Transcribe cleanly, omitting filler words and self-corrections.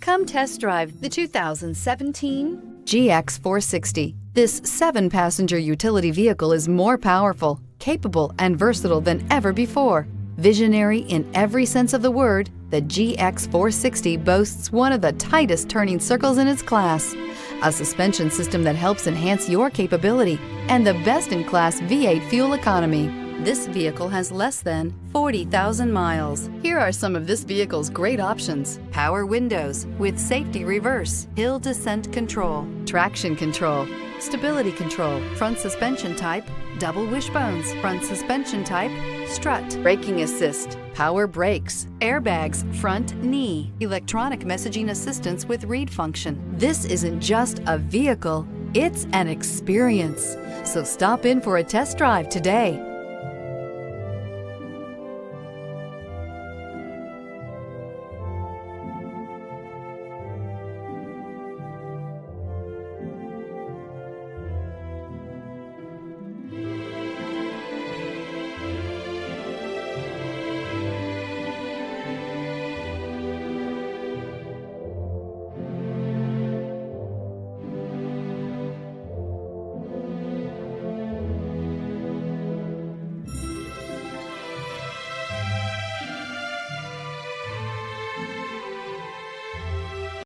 Come test drive the 2017 GX 460. This 7-passenger utility vehicle is more powerful, capable, and versatile than ever before. Visionary in every sense of the word, the GX 460 boasts one of the tightest turning circles in its class, a suspension system that helps enhance your capability, and the best-in-class V8 fuel economy. This vehicle has less than 40,000 miles. Here are some of this vehicle's great options: power windows with safety reverse, hill descent control, traction control, stability control, front suspension type, double wishbones, front suspension type, strut, braking assist, power brakes, airbags, front knee, electronic messaging assistance with read function. This isn't just a vehicle, it's an experience. So stop in for a test drive today.